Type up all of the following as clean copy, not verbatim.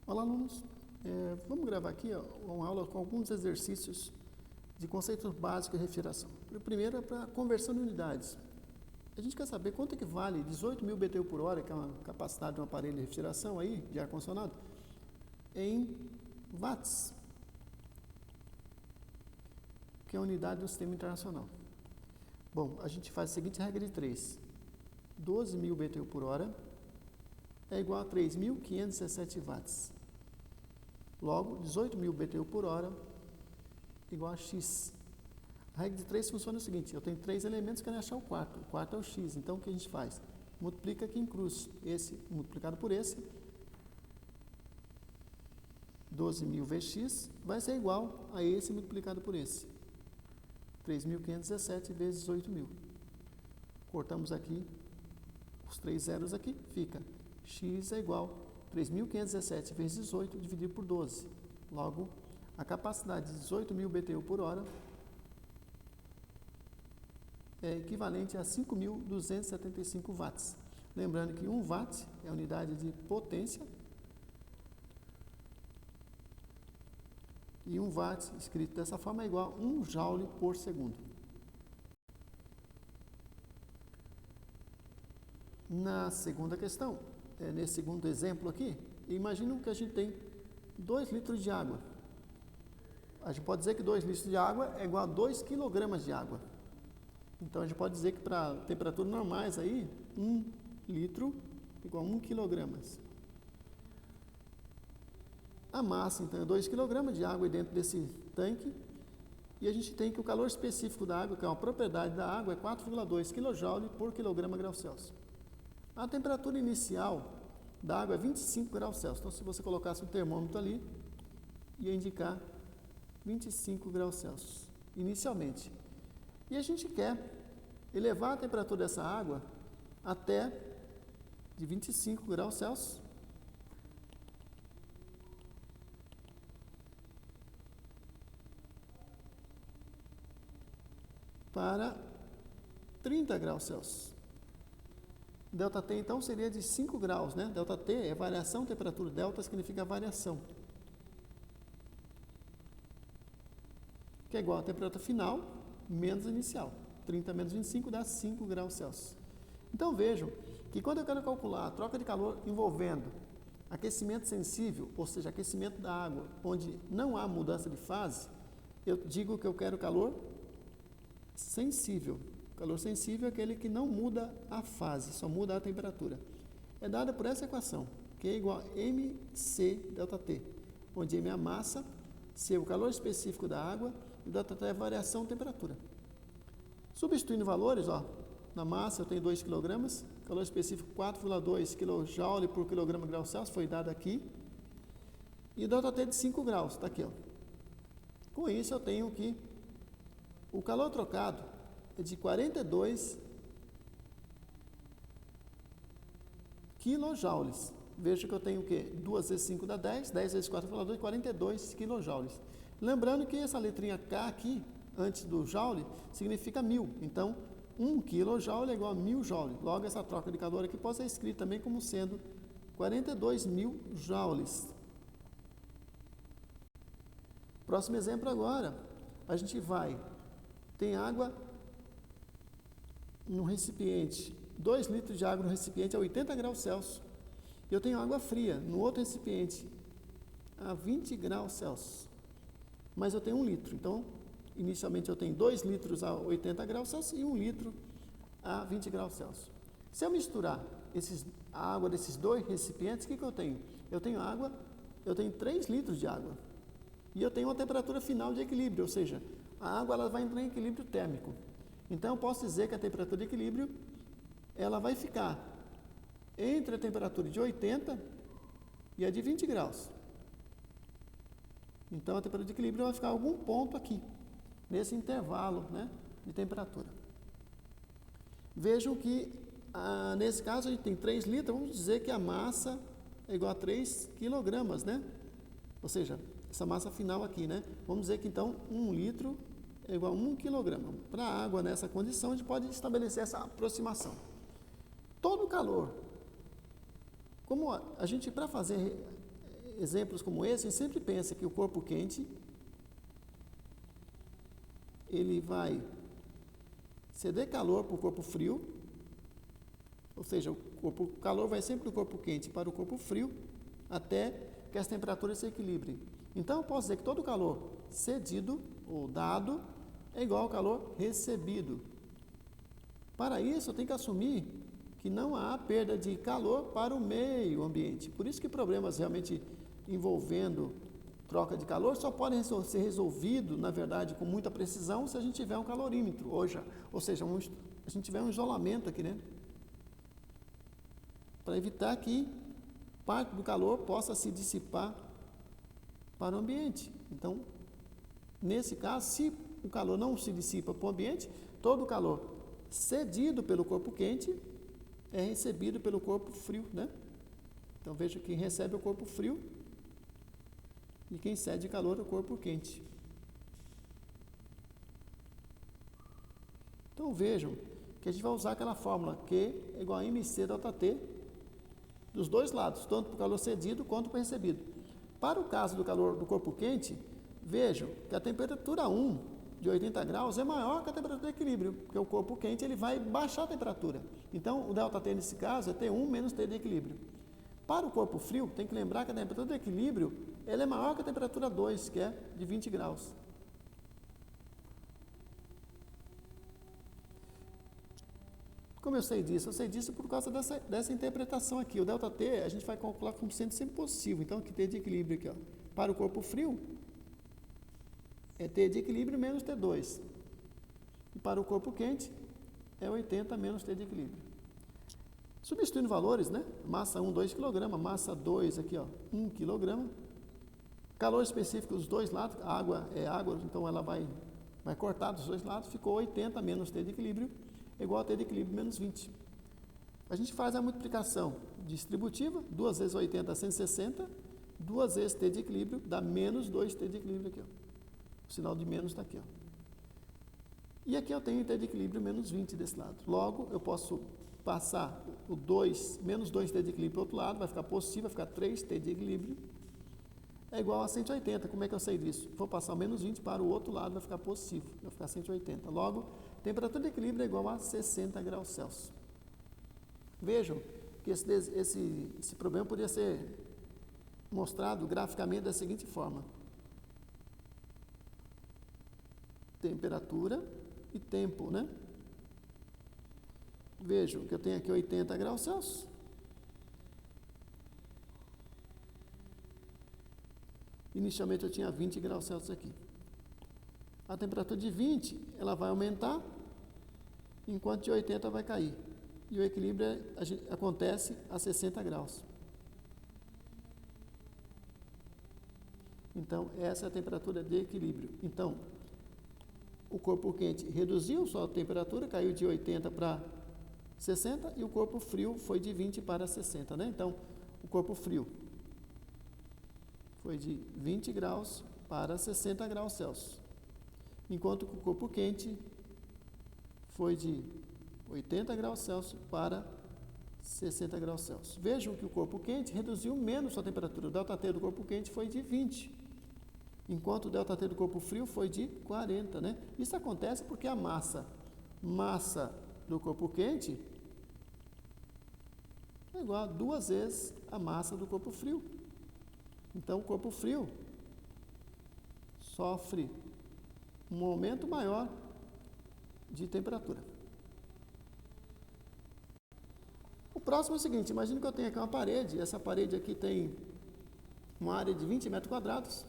Olá, alunos. Vamos gravar aqui uma aula com alguns exercícios de conceitos básicos de refrigeração. O primeiro é para conversão de unidades. A gente quer saber quanto é que vale 18.000 BTU por hora, que é uma capacidade de um aparelho de refrigeração aí, de ar-condicionado, em watts, que é a unidade do sistema internacional. Bom, a gente faz a seguinte regra de 3. 12.000 BTU por hora é igual a 3.517 watts. Logo, 18.000 BTU por hora igual a X. A regra de 3 funciona o seguinte: eu tenho 3 elementos, quero achar o quarto. O quarto é o X. Então, o que a gente faz? Multiplica aqui em cruz. Esse multiplicado por esse. 12.000 vezes X vai ser igual a esse multiplicado por esse. 3.517 vezes 18.000. Cortamos aqui os 3 zeros aqui, fica X é igual a 3.517 vezes 18 dividido por 12. Logo, a capacidade de 18.000 BTU por hora é equivalente a 5.275 watts. Lembrando que 1 watt é a unidade de potência e 1 watt, escrito dessa forma, é igual a 1 joule por segundo. Na segunda questão, nesse segundo exemplo aqui, imagina que a gente tem 2 litros de água. A gente pode dizer que 2 litros de água é igual a 2 kg de água. Então, a gente pode dizer que para temperaturas normais aí, 1 litro igual a 1 kg. A massa, então, é 2 kg de água dentro desse tanque. E a gente tem que o calor específico da água, que é uma propriedade da água, é 4,2 kJ por kg grau Celsius. A temperatura inicial da água é 25 graus Celsius. Então, se você colocasse um termômetro ali, ia indicar 25 graus Celsius, inicialmente. E a gente quer elevar a temperatura dessa água até de 25 graus Celsius para 30 graus Celsius. Delta-T, então, seria de 5 graus, né? Delta-T é variação de temperatura. Delta significa variação. Que é igual a temperatura final menos inicial. 30 menos 25 dá 5 graus Celsius. Então, vejam que quando eu quero calcular a troca de calor envolvendo aquecimento sensível, ou seja, aquecimento da água, onde não há mudança de fase, eu digo que eu quero calor sensível. Calor sensível é aquele que não muda a fase, só muda a temperatura. É dada por essa equação, que é igual a mc ΔT, onde m é a massa, c é o calor específico da água e ΔT é a variação de temperatura. Substituindo valores, na massa eu tenho 2 kg, calor específico 4,2 kJ por kg grau Celsius, foi dado aqui, e ΔT de 5 graus, está aqui. Com isso eu tenho que o calor trocado é de 42 kJ. Veja que eu tenho o quê? 2 vezes 5 dá 10, 10 vezes 4 dá 2, 42 kJ. Lembrando que essa letrinha K aqui, antes do joule, significa 1000. Então, 1 kJ é igual a 1000 joule. Logo, essa troca de calor aqui pode ser escrita também como sendo 42.000 joules. Próximo exemplo agora, a gente tem água no recipiente, 2 litros de água no recipiente a 80 graus Celsius. Eu tenho água fria no outro recipiente a 20 graus Celsius. Mas eu tenho 1 litro. Então, inicialmente eu tenho 2 litros a 80 graus Celsius e 1 litro a 20 graus Celsius. Se eu misturar a água desses 2 recipientes, o que eu tenho? Eu tenho 3 litros de água. E eu tenho uma temperatura final de equilíbrio, ou seja, a água ela vai entrar em equilíbrio térmico. Então, eu posso dizer que a temperatura de equilíbrio ela vai ficar entre a temperatura de 80 e a de 20 graus. Então, a temperatura de equilíbrio vai ficar em algum ponto aqui, nesse intervalo, né, de temperatura. Vejam que, nesse caso, a gente tem 3 litros, vamos dizer que a massa é igual a 3 kg, né? Ou seja, essa massa final aqui, né? Vamos dizer que, então, 1 litro é igual a 1 kg. Para a água, nessa condição, a gente pode estabelecer essa aproximação. Todo o calor, como a gente, para fazer exemplos como esse, a gente sempre pensa que o corpo quente, ele vai ceder calor para o corpo frio, ou seja, o calor vai sempre do corpo quente para o corpo frio, até que as temperaturas se equilibrem. Então, eu posso dizer que todo calor cedido ou dado é igual ao calor recebido. Para isso, eu tenho que assumir que não há perda de calor para o meio ambiente. Por isso que problemas realmente envolvendo troca de calor só podem ser resolvidos, na verdade, com muita precisão, se a gente tiver um calorímetro, ou seja, a gente tiver um isolamento aqui, né? Para evitar que parte do calor possa se dissipar para o ambiente. Então, nesse caso, se o calor não se dissipa para o ambiente, todo o calor cedido pelo corpo quente é recebido pelo corpo frio, né? Então, veja que quem recebe é o corpo frio e quem cede calor é o corpo quente. Então, vejam que a gente vai usar aquela fórmula Q é igual a mc delta T dos dois lados, tanto para o calor cedido quanto para o recebido. Para o caso do calor do corpo quente, vejam que a temperatura 1 de 80 graus é maior que a temperatura de equilíbrio, porque o corpo quente ele vai baixar a temperatura. Então, o ΔT nesse caso é T1 menos T de equilíbrio. Para o corpo frio, tem que lembrar que a temperatura de equilíbrio ela é maior que a temperatura 2, que é de 20 graus. Como eu sei disso? Eu sei disso por causa dessa interpretação aqui. O ΔT a gente vai calcular como sendo sempre possível. Então, aqui T de equilíbrio aqui, ó. Para o corpo frio, é T de equilíbrio menos T2. E para o corpo quente, é 80 menos T de equilíbrio. Substituindo valores, né? Massa 1, 2 kg, massa 2 aqui, ó, 1 kg. Calor específico dos dois lados, água é água, então ela vai cortar dos dois lados, ficou 80 menos T de equilíbrio, igual a T de equilíbrio menos 20. A gente faz a multiplicação distributiva, 2 vezes 80 dá 160, 2 vezes T de equilíbrio dá menos 2T de equilíbrio aqui, ó. O sinal de menos está aqui, ó. E aqui eu tenho T de equilíbrio menos 20 desse lado. Logo, eu posso passar o 2, menos 2T de equilíbrio para o outro lado, vai ficar positivo, vai ficar 3T de equilíbrio, é igual a 180. Como é que eu sei disso? Vou passar o menos 20 para o outro lado, vai ficar positivo, vai ficar 180. Logo, temperatura de equilíbrio é igual a 60 graus Celsius. Vejam que esse problema poderia ser mostrado graficamente da seguinte forma. Temperatura e tempo, né? Vejam que eu tenho aqui 80 graus Celsius. Inicialmente eu tinha 20 graus Celsius aqui. A temperatura de 20, ela vai aumentar, enquanto de 80 vai cair. E o equilíbrio acontece a 60 graus. Então, essa é a temperatura de equilíbrio. Então, o corpo quente reduziu sua temperatura, caiu de 80 para 60, e o corpo frio foi de 20 para 60, né? Então, o corpo frio foi de 20 graus para 60 graus Celsius, enquanto que o corpo quente foi de 80 graus Celsius para 60 graus Celsius. Vejam que o corpo quente reduziu menos sua temperatura. O ΔT do corpo quente foi de 20, enquanto o ΔT do corpo frio foi de 40, né? Isso acontece porque a massa do corpo quente é igual a 2 vezes a massa do corpo frio. Então, o corpo frio sofre um aumento maior de temperatura. O próximo é o seguinte: imagine que eu tenho aqui uma parede, essa parede aqui tem uma área de 20 metros quadrados,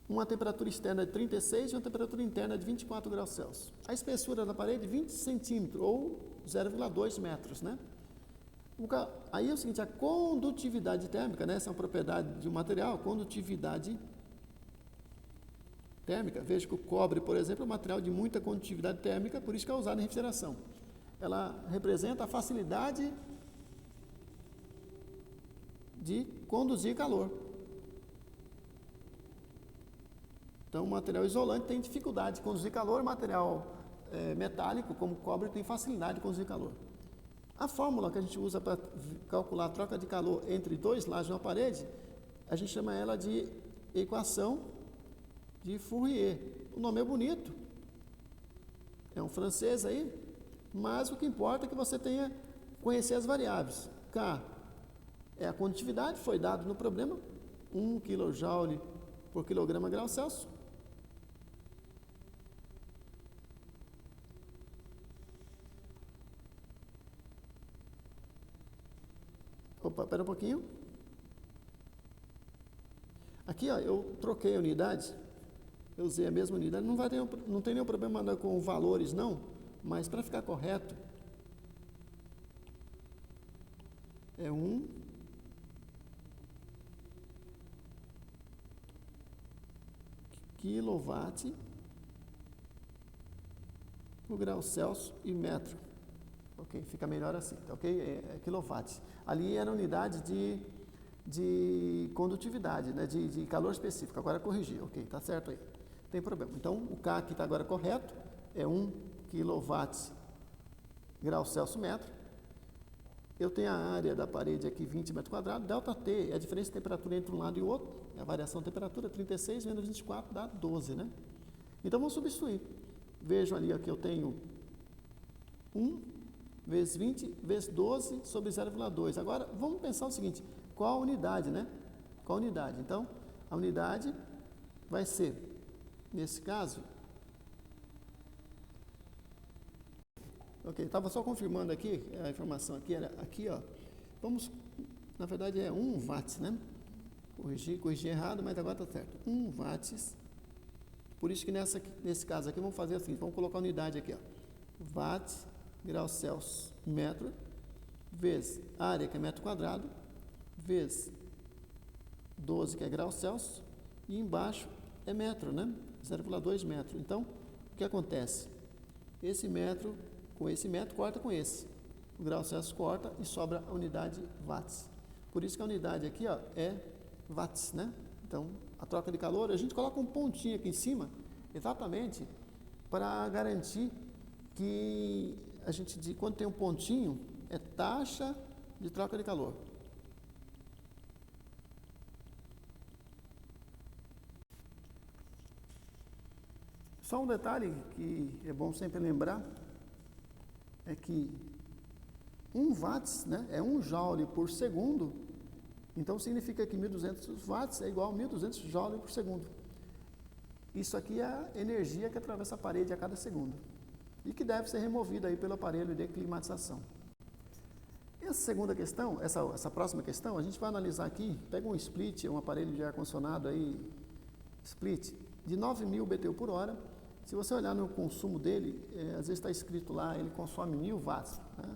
uma temperatura externa de 36 e uma temperatura interna de 24 graus Celsius. A espessura da parede, 20 centímetros, ou 0,2 metros, né? Aí é o seguinte, a condutividade térmica, né? Essa é uma propriedade de um material, condutividade térmica. Veja que o cobre, por exemplo, é um material de muita condutividade térmica, por isso que é usado em refrigeração. Ela representa a facilidade de conduzir calor. Então, o material isolante tem dificuldade de conduzir calor, o material metálico, como o cobre, tem facilidade de conduzir calor. A fórmula que a gente usa para calcular a troca de calor entre dois lados de uma parede a gente chama ela de equação de Fourier. O nome é bonito, é um francês aí, mas o que importa é que você tenha conhecer as variáveis. K é a condutividade, foi dado no problema, 1 kJ por quilograma grau Celsius. Opa, espera um pouquinho. Aqui, ó, eu troquei a unidade, eu usei a mesma unidade, não tem nenhum problema com valores, não, mas para ficar correto, é 1 kW por grau Celsius e metro. Ok, fica melhor assim, tá ok? É quilowatt. Ali era unidade de condutividade, né? De calor específico. Agora corrigir, ok, tá certo aí. Não tem problema. Então, o K aqui está agora correto, é 1 kW grau Celsius metro. Eu tenho a área da parede aqui 20 metros quadrados, delta T é a diferença de temperatura entre um lado e o outro, é a variação de temperatura, 36 menos 24 dá 12, né? Então, vamos substituir. Vejam ali que eu tenho 1 vezes 20 vezes 12 sobre 0,2. Agora, vamos pensar o seguinte, qual a unidade, né? Qual a unidade? Então, a unidade vai ser, nesse caso, ok, estava só confirmando aqui, a informação aqui era aqui, ó, vamos, na verdade é 1 watts, né? Corrigi errado, mas agora está certo, 1 watts, por isso que nesse caso aqui vamos fazer assim, vamos colocar a unidade aqui, ó, watts, grau Celsius, metro, vezes área, que é metro quadrado, vezes 12, que é grau Celsius, e embaixo é metro, né? 0,2 metro. Então, o que acontece? Esse metro, com esse metro, corta com esse. O grau Celsius corta e sobra a unidade watts. Por isso que a unidade aqui, ó, é watts, né? Então, a troca de calor, a gente coloca um pontinho aqui em cima, exatamente para garantir que a gente, quando tem um pontinho, é taxa de troca de calor. Só um detalhe que é bom sempre lembrar, é que 1 watts, né, é 1 joule por segundo, então significa que 1.200 watts é igual a 1.200 joule por segundo. Isso aqui é a energia que atravessa a parede a cada segundo e que deve ser removida aí pelo aparelho de climatização. Essa segunda questão, essa próxima questão, a gente vai analisar aqui, pega um split, um aparelho de ar-condicionado aí, split, de 9.000 BTU por hora. Se você olhar no consumo dele, às vezes está escrito lá, ele consome 1.000 watts. Né?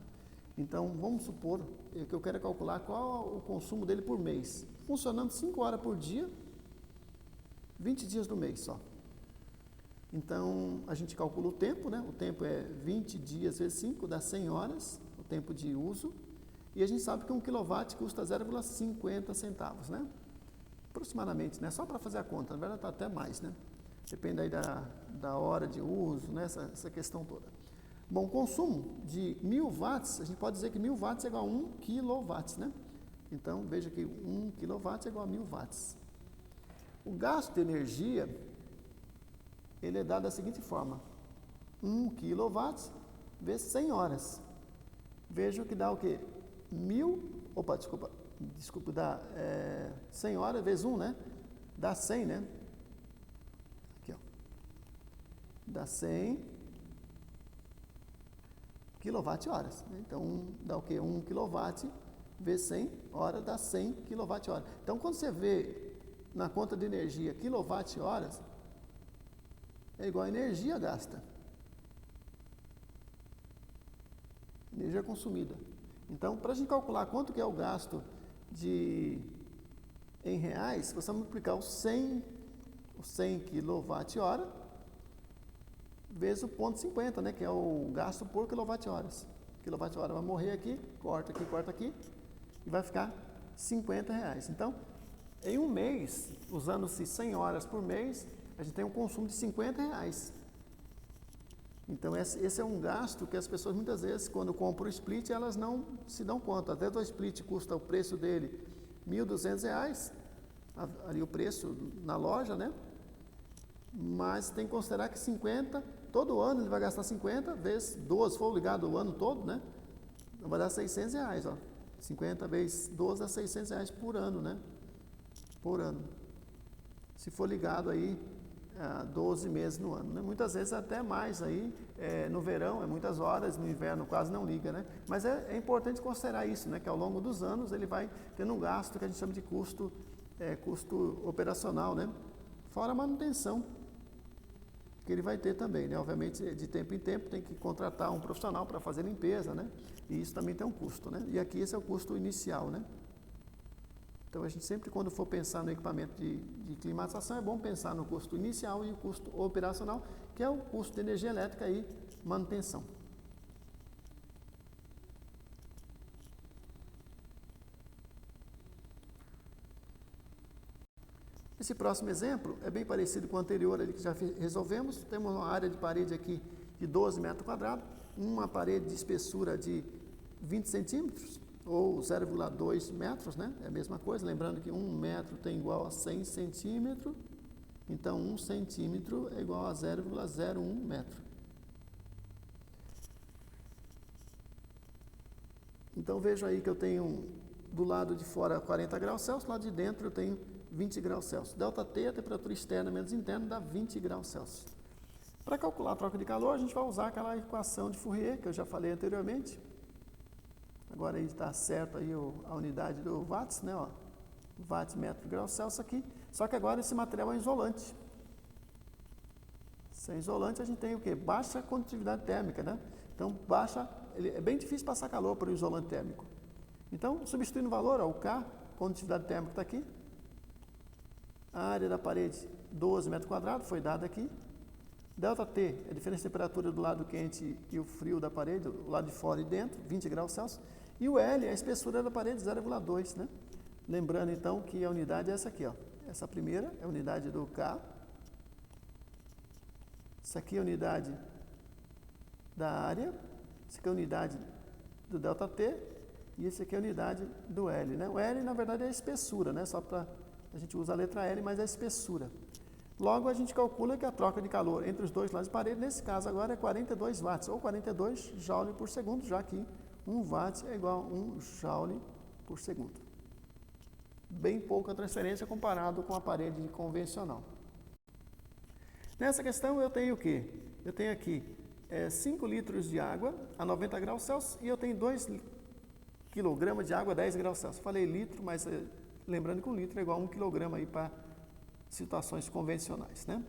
Então, vamos supor que eu quero calcular qual o consumo dele por mês. Funcionando 5 horas por dia, 20 dias do mês só. Então, a gente calcula o tempo, né? O tempo é 20 dias vezes 5, dá 100 horas, o tempo de uso. E a gente sabe que 1 kW custa 0,50 centavos, né? Aproximadamente, né? Só para fazer a conta, na verdade está até mais, né? Depende aí da hora de uso, né? Essa questão toda. Bom, consumo de 1.000 watts, a gente pode dizer que 1.000 watts é igual a 1 kW, né? Então, veja que 1 kW é igual a 1.000 watts. O gasto de energia, ele é dado da seguinte forma, 1 kW vezes 100 horas. Veja que dá o quê? 100 horas vezes 1, né? Dá 100, né? Aqui, ó. Dá 100 kWh. Né? Então, dá o quê? 1 kW vezes 100 horas dá 100 kWh. Então, quando você vê na conta de energia kWh, é igual a energia gasta. Energia consumida. Então, para a gente calcular quanto que é o gasto em reais, você vai multiplicar o 100 kWh vezes o 0,50, né, que é o gasto por kWh. KWh vai morrer aqui, corta aqui, e vai ficar R$50. Então, em um mês, usando-se 100 horas por mês, a gente tem um consumo de R$50. Então, esse é um gasto que as pessoas muitas vezes, quando compram o split, elas não se dão conta. Até do split custa o preço dele R$1.200, ali o preço na loja, né? Mas tem que considerar que 50, todo ano ele vai gastar 50 vezes 12, se for ligado o ano todo, né? Então vai dar R$600, ó. 50 vezes 12 dá R$600 por ano, né? Por ano. Se for ligado aí 12 meses no ano, né? Muitas vezes até mais aí, no verão é muitas horas, no inverno quase não liga, né? Mas é importante considerar isso, né? Que ao longo dos anos ele vai tendo um gasto que a gente chama de custo operacional, né? Fora a manutenção que ele vai ter também, né? Obviamente, de tempo em tempo tem que contratar um profissional para fazer limpeza, né? E isso também tem um custo, né? E aqui esse é o custo inicial, né? Então a gente sempre, quando for pensar no equipamento de climatização, é bom pensar no custo inicial e o custo operacional, que é o custo de energia elétrica e manutenção. Esse próximo exemplo é bem parecido com o anterior ali que já resolvemos. Temos uma área de parede aqui de 12 metros quadrados, uma parede de espessura de 20 centímetros, ou 0,2 metros, né? É a mesma coisa, lembrando que 1 metro tem igual a 100 centímetros, então 1 centímetro é igual a 0,01 metro. Então veja aí que eu tenho do lado de fora 40 graus Celsius, do lado de dentro eu tenho 20 graus Celsius. ΔT, a temperatura externa menos interna, dá 20 graus Celsius. Para calcular a troca de calor, a gente vai usar aquela equação de Fourier, que eu já falei anteriormente. Agora aí está certo aí a unidade do watts, né? Ó, watt metro grau Celsius aqui. Só que agora esse material é isolante. Se é isolante, a gente tem o quê? Baixa condutividade térmica, né? Então, é bem difícil passar calor para o isolante térmico. Então, substituindo o valor, ó, o K, condutividade térmica está aqui. A área da parede, 12 metros quadrados, foi dada aqui. ΔT, a diferença de temperatura do lado quente e o frio da parede, o lado de fora e dentro, 20 graus Celsius. E o L, a espessura da parede, 0,2, né? Lembrando, então, que a unidade é essa aqui, ó. Essa primeira é a unidade do K. Essa aqui é a unidade da área. Essa aqui é a unidade do ΔT. E esse aqui é a unidade do L, né? O L, na verdade, é a espessura, né? Só para a gente usa a letra L, mas é a espessura. Logo, a gente calcula que a troca de calor entre os dois lados de parede, nesse caso agora, é 42 watts, ou 42 joule por segundo, já que 1 watt é igual a 1 joule por segundo. Bem pouca transferência comparado com a parede convencional. Nessa questão, eu tenho o quê? Eu tenho aqui 5 litros de água a 90 graus Celsius e eu tenho 2 kg de água a 10 graus Celsius. Falei litro, mas lembrando que 1 litro é igual a 1 kg aí para situações convencionais, né?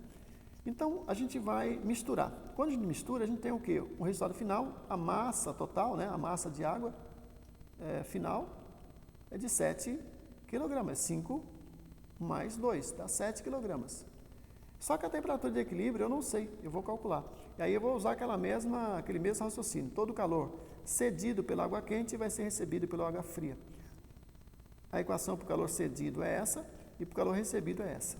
Então, a gente vai misturar. Quando a gente mistura, a gente tem o quê? O resultado final, a massa total, né? A massa de água final é de 7 kg. É 5 mais 2, dá 7 kg. Só que a temperatura de equilíbrio eu não sei, eu vou calcular. E aí eu vou usar aquele mesmo raciocínio. Todo o calor cedido pela água quente vai ser recebido pela água fria. A equação para o calor cedido é essa e para o calor recebido é essa.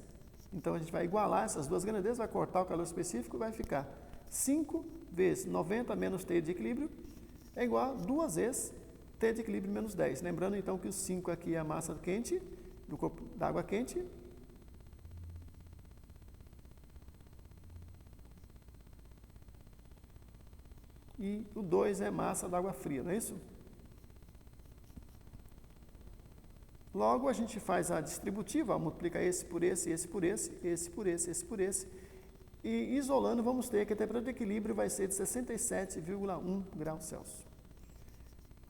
Então a gente vai igualar essas duas grandezas, vai cortar o calor específico e vai ficar 5 vezes 90 menos T de equilíbrio é igual a 2 vezes T de equilíbrio menos 10. Lembrando então que o 5 aqui é a massa quente, do corpo da água quente. E o 2 é massa da água fria, não é isso? Logo, a gente faz a distributiva, multiplica esse por esse, esse por esse, esse por esse, esse por esse. E isolando, vamos ter que a temperatura de equilíbrio vai ser de 67,1 graus Celsius.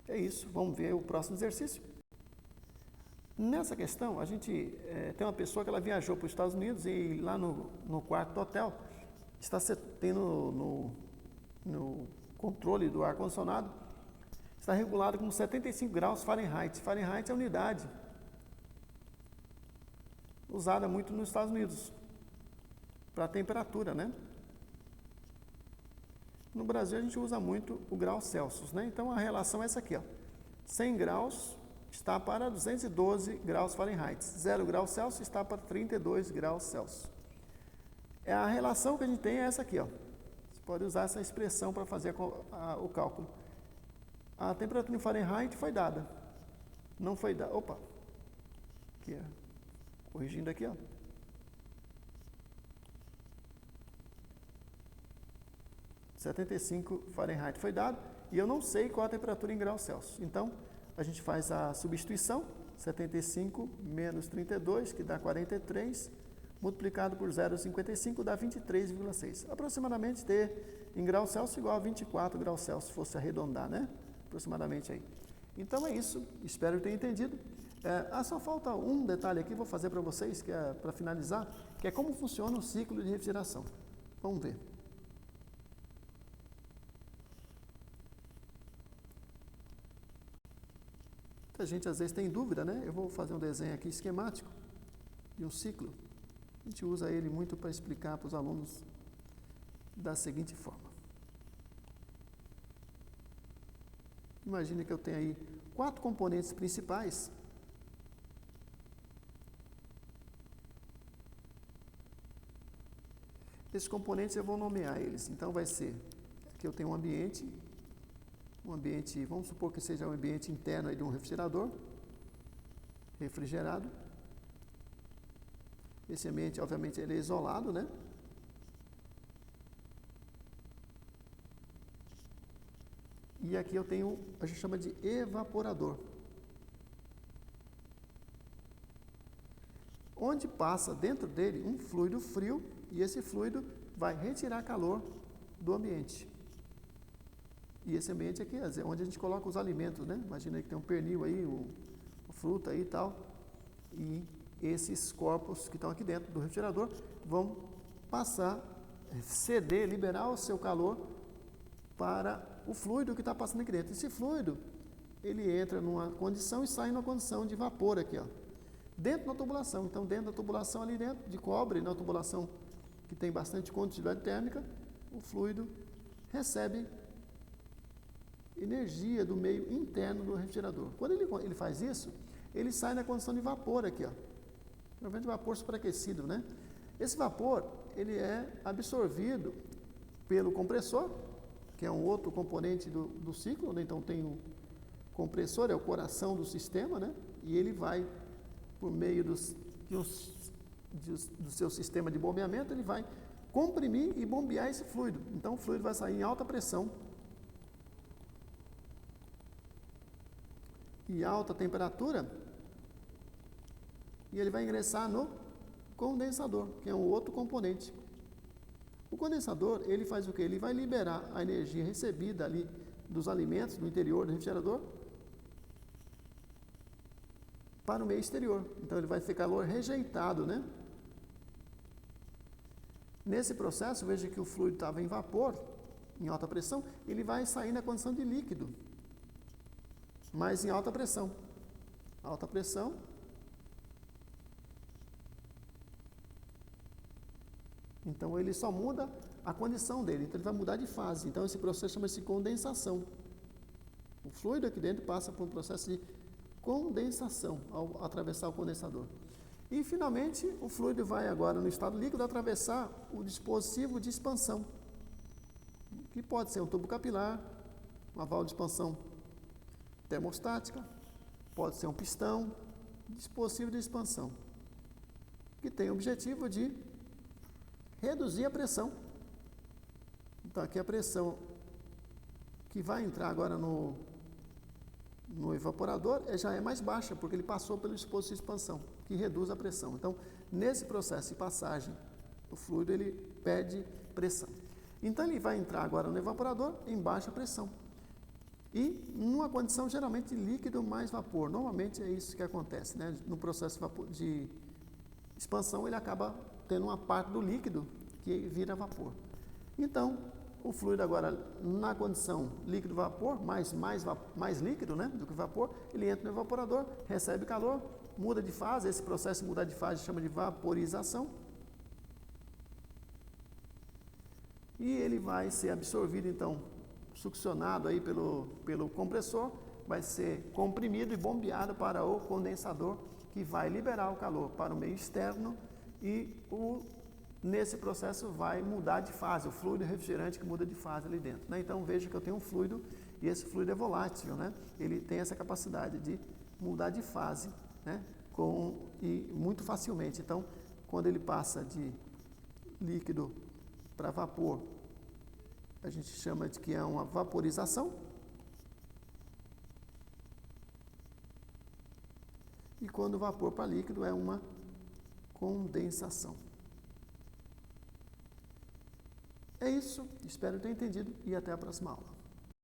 É isso, vamos ver o próximo exercício. Nessa questão, a gente tem uma pessoa que ela viajou para os Estados Unidos e lá no quarto do hotel está tendo no controle do ar-condicionado, está regulado com 75 graus Fahrenheit. Fahrenheit é a unidade usada muito nos Estados Unidos para a temperatura, né? No Brasil a gente usa muito o grau Celsius, né? Então a relação é essa aqui, ó. 100 graus está para 212 graus Fahrenheit. 0 graus Celsius está para 32 graus Celsius. A relação que a gente tem é essa aqui, ó. Você pode usar essa expressão para fazer o cálculo. A temperatura em Fahrenheit foi dada. Não foi dada. Opa! Aqui é Corrigindo aqui, ó. (75 Fahrenheit) foi dado, e eu não sei qual a temperatura em graus Celsius. Então, a gente faz a substituição, 75 menos 32, que dá 43, multiplicado por 0,55 dá 23,6. Aproximadamente em graus Celsius igual a 24 graus Celsius, se fosse arredondar, né? Aproximadamente aí. Então é isso, espero que tenha entendido. Só falta um detalhe aqui, vou fazer para vocês, que é para finalizar, que é como funciona o ciclo de refrigeração. Vamos ver. A gente às vezes tem dúvida, né? Eu vou fazer um desenho aqui esquemático de um ciclo. A gente usa ele muito para explicar para os alunos da seguinte forma. Imagine que eu tenho aí 4 componentes principais. Esses componentes eu vou nomear eles. Então vai ser, aqui eu tenho um ambiente, vamos supor que seja um ambiente interno aí de um refrigerador, refrigerado. Esse ambiente, obviamente, ele é isolado, né? E aqui eu tenho, a gente chama de evaporador. Onde passa dentro dele um fluido frio, e esse fluido vai retirar calor do ambiente. E esse ambiente aqui é onde a gente coloca os alimentos, né? Imagina que tem um pernil aí, fruta aí e tal. E esses corpos que estão aqui dentro do refrigerador vão passar, ceder, liberar o seu calor para o fluido que está passando aqui dentro. Esse fluido, ele entra numa condição e sai numa condição de vapor aqui, ó. Dentro da tubulação. Então, dentro da tubulação ali dentro, de cobre, na tubulação que tem bastante condutividade térmica, o fluido recebe energia do meio interno do refrigerador. Quando ele faz isso, ele sai na condição de vapor aqui, ó. Normalmente vapor superaquecido, né? Esse vapor, ele é absorvido pelo compressor, que é um outro componente do ciclo, né? Então tem o compressor, é o coração do sistema, né? E ele vai, por meio do seu sistema de bombeamento, ele vai comprimir e bombear esse fluido. Então o fluido vai sair em alta pressão e alta temperatura, e ele vai ingressar no condensador, que é um outro componente. O condensador, ele faz o quê? Ele vai liberar a energia recebida ali dos alimentos, do interior do refrigerador, para o meio exterior. Então ele vai ter calor rejeitado, né? Nesse processo, veja que o fluido estava em vapor, em alta pressão, ele vai sair na condição de líquido, mas em alta pressão. Alta pressão. Então ele só muda a condição dele, então ele vai mudar de fase. Então esse processo chama-se condensação. O fluido aqui dentro passa por um processo de condensação ao atravessar o condensador. E finalmente o fluido vai agora no estado líquido atravessar o dispositivo de expansão, que pode ser um tubo capilar, uma válvula de expansão termostática, pode ser um pistão, dispositivo de expansão, que tem o objetivo de reduzir a pressão. Então aqui a pressão que vai entrar agora no evaporador já é mais baixa, porque ele passou pelo dispositivo de expansão, que reduz a pressão. Então, nesse processo de passagem, o fluido ele perde pressão. Então ele vai entrar agora no evaporador em baixa pressão. E numa condição geralmente de líquido mais vapor. Normalmente é isso que acontece, né? No processo de expansão ele acaba tendo uma parte do líquido que vira vapor. Então, o fluido agora na condição líquido-vapor, mais líquido, né, do que vapor, ele entra no evaporador, recebe calor, muda de fase. Esse processo de mudar de fase chama de vaporização. E ele vai ser absorvido, então, succionado aí pelo compressor, vai ser comprimido e bombeado para o condensador, que vai liberar o calor para o meio externo e nesse processo vai mudar de fase, o fluido refrigerante que muda de fase ali dentro, né? Então veja que eu tenho um fluido e esse fluido é volátil, né? Ele tem essa capacidade de mudar de fase, né? e muito facilmente. Então, quando ele passa de líquido para vapor, a gente chama de que é uma vaporização. E quando o vapor para líquido é uma condensação. É isso, espero ter entendido e até a próxima aula.